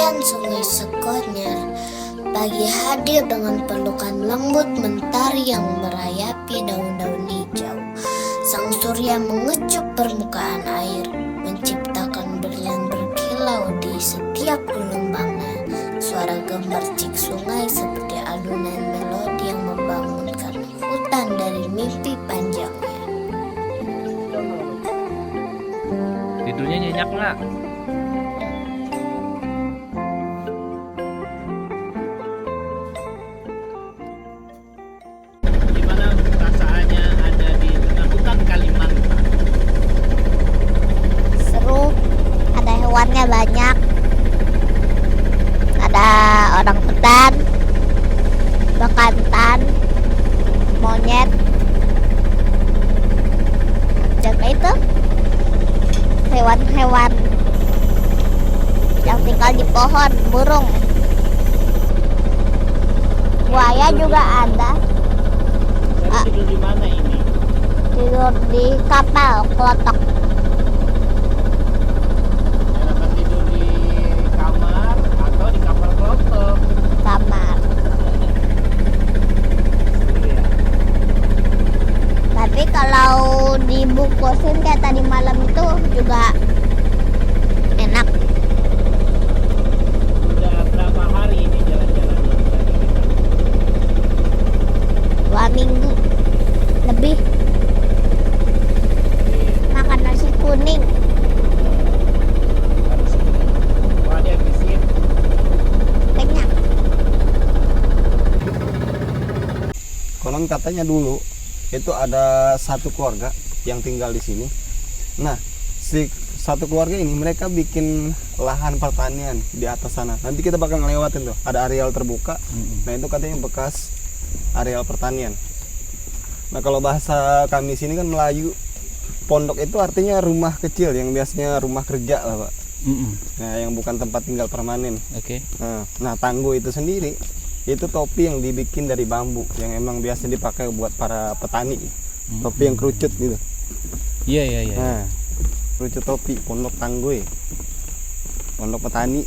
tepian sungai Sekonyer, pagi hadir dengan pelukan lembut mentari yang merayapi daun-daun hijau. Sang surya mengecup permukaan air, menciptakan berlian berkilau di setiap gelombangnya. Suara gemercik sungai seperti alunan melodi yang membangunkan hutan dari mimpi panjangnya. Tidurnya nyenyak nggak? Gimana perasaannya ada di tengah hutan Kalimantan? Seru, ada hewannya banyak, ada orang hutan, bekantan, monyet, jaga itu hewan-hewan yang tinggal di pohon, burung, buaya juga ada. Tadi tidur di mana ini? Tidur di kapal klotok. Enakan tidur di kamar atau di kapal klotok? Kamar. Seru ya? Tapi kalau dibungkusin kayak tadi malam itu juga enak. Udah berapa hari ini jalan-jalan? 2 minggu lebih makan nasi kuning. Wah, dia habisin. Kenyang. Konon katanya dulu itu ada satu keluarga yang tinggal di sini. Nah, si satu keluarga ini mereka bikin lahan pertanian di atas sana. Nanti kita bakal ngelewatin tuh, ada areal terbuka. Nah, itu katanya bekas areal pertanian. Nah, kalau bahasa kami sini kan Melayu, pondok itu artinya rumah kecil yang biasanya rumah kerja lah, Pak. Nah, yang bukan tempat tinggal permanen. Oke. Nah, tangguh itu sendiri itu topi yang dibikin dari bambu yang emang biasa dipakai buat para petani. Topi yang kerucut gitu. Iya. Nah, kerucut topi pondok tangguh, pondok petani.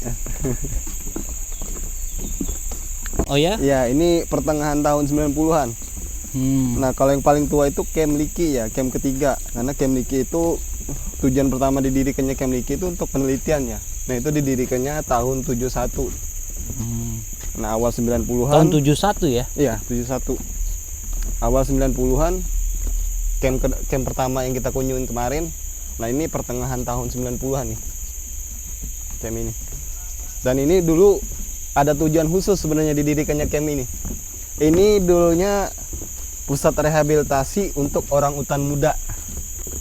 Oh ya? Ya, ini pertengahan tahun 90-an. Nah, kalau yang paling tua itu Camp Liki ya, camp ketiga. Karena Camp Liki itu tujuan pertama didirikannya Camp Liki itu untuk penelitiannya. Nah, itu didirikannya tahun 71. Nah, awal 90-an. Tahun 71 ya? Iya, 71. Awal 90-an camp pertama yang kita kunjungin kemarin. Nah, ini pertengahan tahun 90-an nih. Camp ini. Dan ini dulu ada tujuan khusus sebenarnya didirikannya camp ini. Ini dulunya pusat rehabilitasi untuk orang utan muda.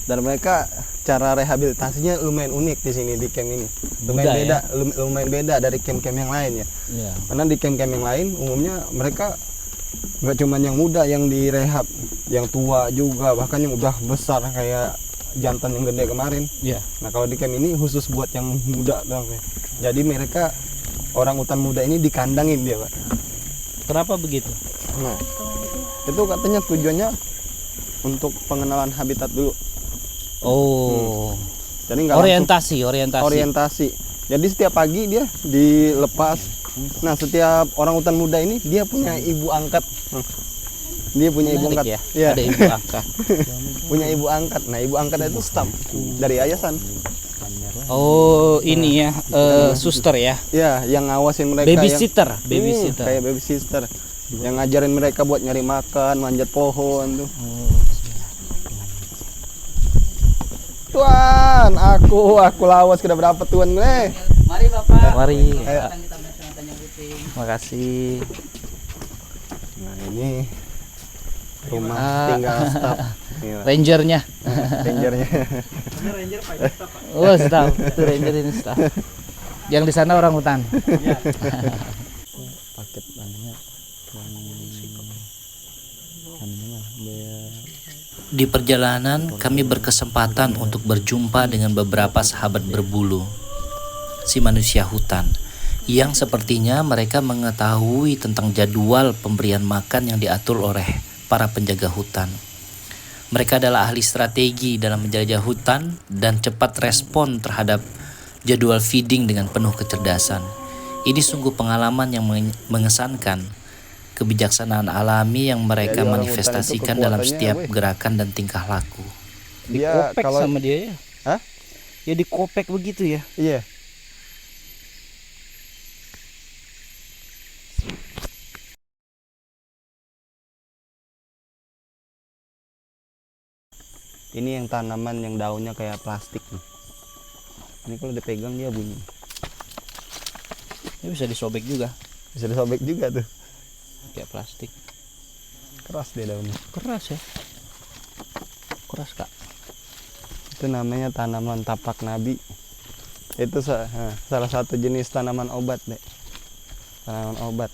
Dan mereka cara rehabilitasinya lumayan unik di sini di camp ini. Lumayan beda dari camp-camp yang lain ya. Iya. Karena di camp-camp yang lain umumnya mereka nggak cuma yang muda yang direhab, yang tua juga, bahkan yang udah besar kayak jantan yang gede kemarin. Iya. Nah, kalau di camp ini khusus buat yang muda dong. Jadi mereka orang utan muda ini dikandangin dia, Pak. Kenapa begitu? Nah, itu katanya tujuannya untuk pengenalan habitat dulu. Oh. Jadi nggak Orientasi. Jadi setiap pagi dia dilepas. Nah, setiap orang utan muda ini dia punya ibu angkat. Dia punya ibu Menarik angkat. ya? Iya. Ada ibu angkat. Punya ibu angkat. Nah, ibu angkat itu staf dari yayasan. Oh, ini ya, suster ya. Ya, yang ngawasin mereka. Babysitter. Kayak babysitter. Yang ngajarin mereka buat nyari makan, manjat pohon tuh. Tuan, aku lawas sudah berapa tuan gue? Mari Bapak. Mari. Ayo. Makasih. Nah, ini rumah tinggal staf. Rangernya. Rangernya. Oh, staff. Itu ranger ini staff. Yang di sana orang hutan. Paket banyak. Di perjalanan, kami berkesempatan untuk berjumpa dengan beberapa sahabat berbulu, si manusia hutan, yang sepertinya mereka mengetahui tentang jadwal pemberian makan yang diatur oleh para penjaga hutan. Mereka adalah ahli strategi dalam menjelajah hutan dan cepat respon terhadap jadwal feeding dengan penuh kecerdasan. Ini sungguh pengalaman yang mengesankan. Kebijaksanaan alami yang mereka Jadi orang hutan itu manifestasikan dalam kekuatannya, setiap weh. gerakan dan tingkah laku. Dia Dikopek kalau sama dia ya. Hah? Ya dikopek begitu ya. iya. Ini yang tanaman yang daunnya kayak plastik nih. Ini kalau dipegang dia bunyi. Ini bisa disobek juga. Bisa disobek juga tuh. Kayak plastik. Keras dia daunnya. Keras ya. Keras kak. Itu namanya tanaman tapak nabi. Itu salah satu jenis tanaman obat, Dek. Tanaman obat.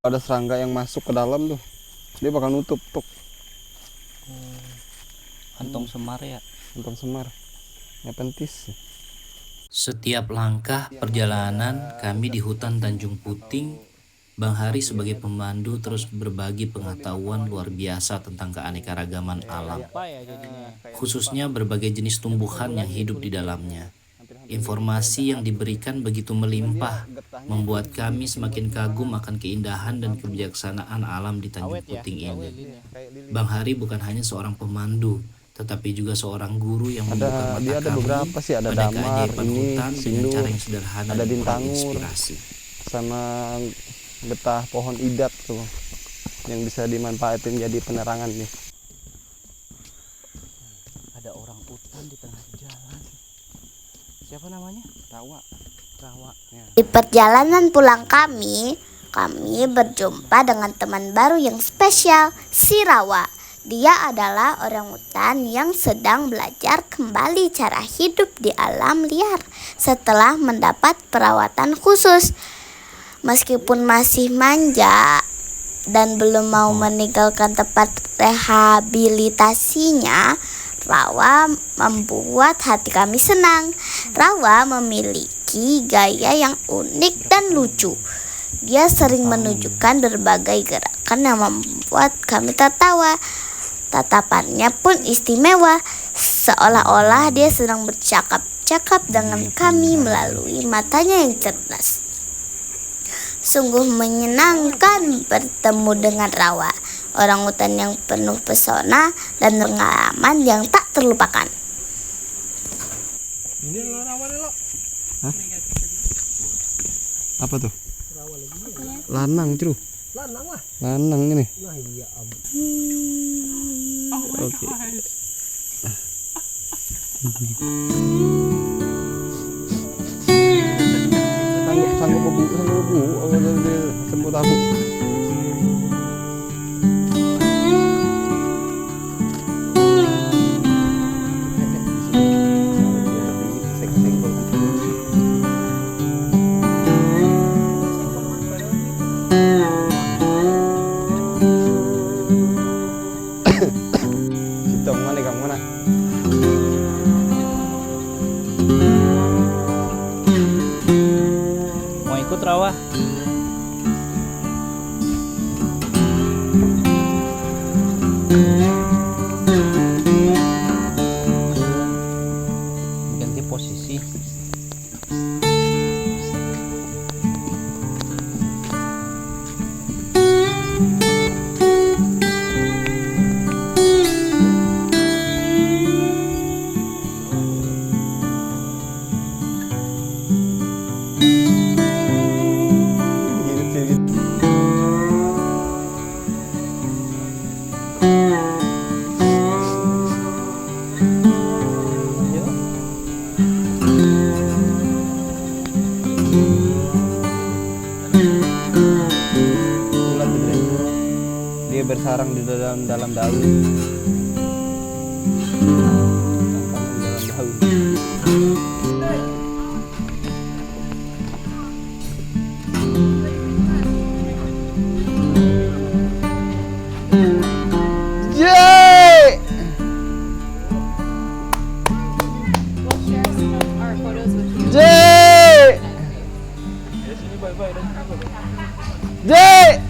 Ada serangga yang masuk ke dalam tuh, dia bakal nutup tuh. Kantong semar ya. Kantong semar. Nepenthes. Setiap langkah perjalanan kami di hutan Tanjung Puting, Bang Hari sebagai pemandu terus berbagi pengetahuan luar biasa tentang keanekaragaman alam, Apa ya jadinya? khususnya berbagai jenis tumbuhan yang hidup di dalamnya. Informasi yang diberikan begitu melimpah, membuat kami semakin kagum akan keindahan dan kebijaksanaan alam di Tanjung Puting ini. Bang Hari bukan hanya seorang pemandu, tetapi juga seorang guru yang membuka Dia mata ada kami beberapa sih, ada pada damar, keajaiban ini, hutan dengan sindur, cara yang sederhana ada dan dintangur. menginspirasi. Sama getah pohon idat tuh yang bisa dimanfaatin jadi penerangan nih. Ada orang hutan di tengah jalan. Siapa namanya? Rawa. Rawa. Ya. Di perjalanan pulang kami berjumpa dengan teman baru yang spesial, si Rawa. Dia adalah orang hutan yang sedang belajar kembali cara hidup di alam liar setelah mendapat perawatan khusus. Meskipun masih manja dan belum mau meninggalkan tempat rehabilitasinya, Rawa membuat hati kami senang. Rawa memiliki gaya yang unik dan lucu. Dia sering menunjukkan berbagai gerakan yang membuat kami tertawa. Tatapannya pun istimewa, seolah-olah dia sedang bercakap-cakap dengan kami melalui matanya yang cerdas. Sungguh menyenangkan bertemu dengan Rawa, orang hutan yang penuh pesona dan pengalaman yang tak terlupakan. Apa tuh? Lanang, Cru. Lanang ini. Oke. Sanggup bebu, sembuh tahu. Sitong mana kamu mana? Mau ikut Rawa? Ganti posisi. Dia bersarang di dalam daun. Dalam daun. Yeay! We'll share some of our photos with you. Yeay! Yeay!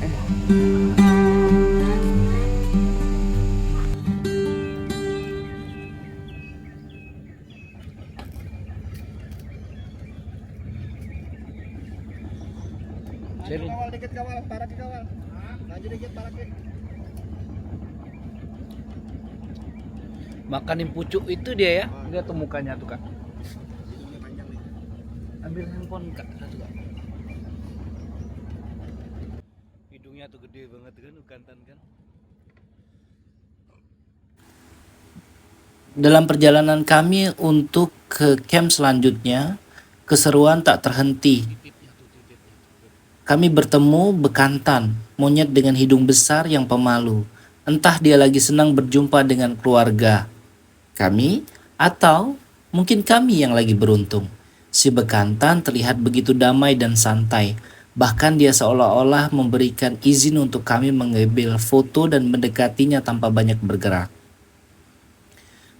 Kawal dikit kawal, tarik kawal. Maju dikit tarik. Makanin pucuk itu dia ya. Lihat tuh mukanya tuh Kak. Ambil handphone Kak satu Kak. Hidungnya tuh gede banget kan, ukantan kan. Dalam perjalanan kami untuk ke camp selanjutnya, keseruan tak terhenti. Kami bertemu bekantan, monyet dengan hidung besar yang pemalu. Entah dia lagi senang berjumpa dengan keluarga kami, atau mungkin kami yang lagi beruntung. Si bekantan terlihat begitu damai dan santai. Bahkan dia seolah-olah memberikan izin untuk kami mengambil foto dan mendekatinya tanpa banyak bergerak.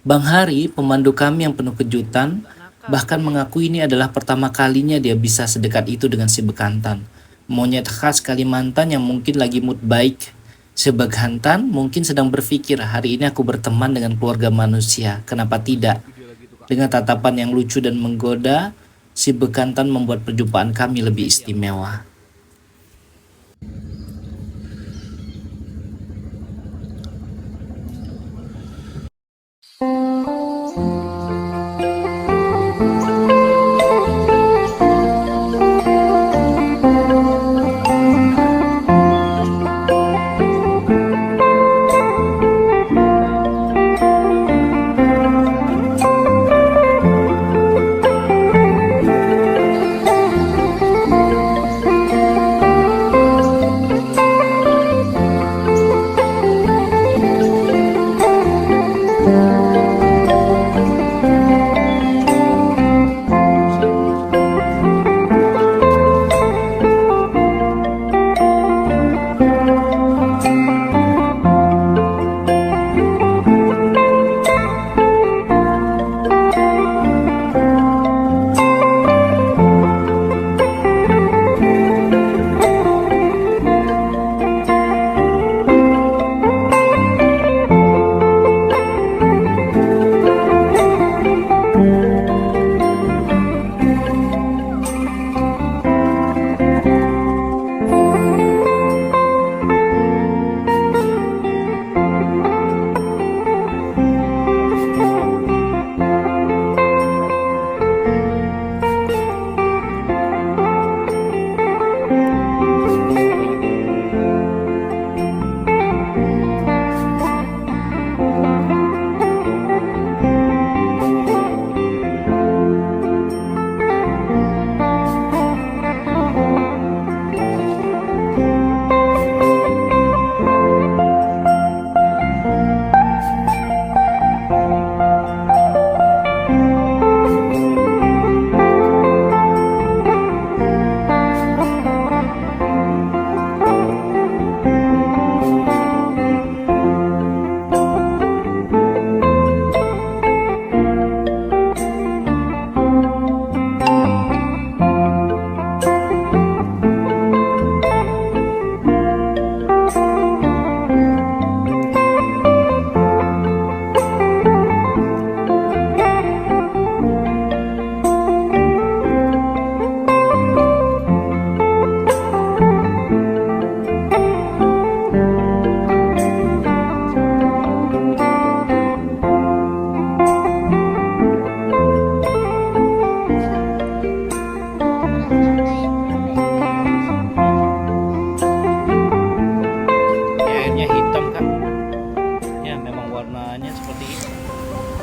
Bang Hari, pemandu kami yang penuh kejutan, bahkan mengaku ini adalah pertama kalinya dia bisa sedekat itu dengan si bekantan. Monyet khas Kalimantan yang mungkin lagi mood baik. Si bekantan mungkin sedang berpikir, hari ini aku berteman dengan keluarga manusia, kenapa tidak? Dengan tatapan yang lucu dan menggoda, si bekantan membuat perjumpaan kami lebih istimewa.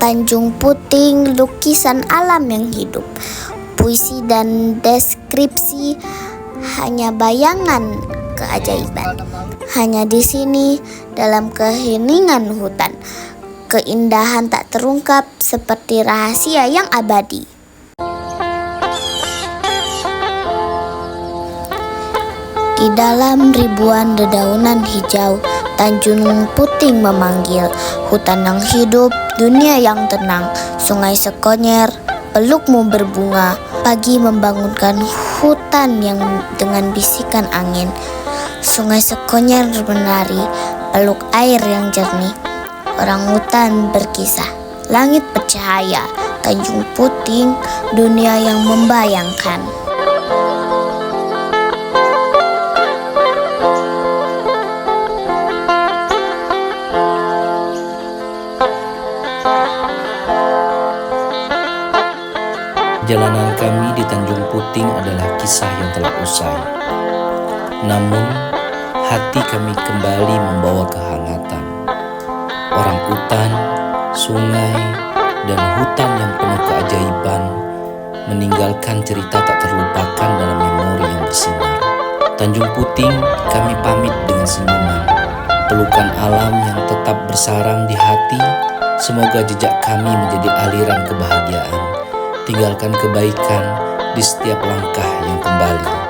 Tanjung Puting, lukisan alam yang hidup. Puisi dan deskripsi hanya bayangan keajaiban. Hanya di sini, dalam keheningan hutan, keindahan tak terungkap seperti rahasia yang abadi. Di dalam ribuan dedaunan hijau, Tanjung Puting memanggil. Hutan yang hidup, dunia yang tenang, sungai Sekonyer, pelukmu berbunga. Pagi membangunkan hutan yang dengan bisikan angin. Sungai Sekonyer menari, peluk air yang jernih. Orang hutan berkisah, langit bercahaya, Tanjung Puting, dunia yang membayangkan. Perjalanan kami di Tanjung Puting adalah kisah yang telah usai. Namun, hati kami kembali membawa kehangatan. Orang hutan, sungai, dan hutan yang penuh keajaiban meninggalkan cerita tak terlupakan dalam memori yang bersinar. Tanjung Puting, kami pamit dengan senyuman. Pelukan alam yang tetap bersarang di hati, semoga jejak kami menjadi aliran kebahagiaan. Tinggalkan kebaikan di setiap langkah yang kembali.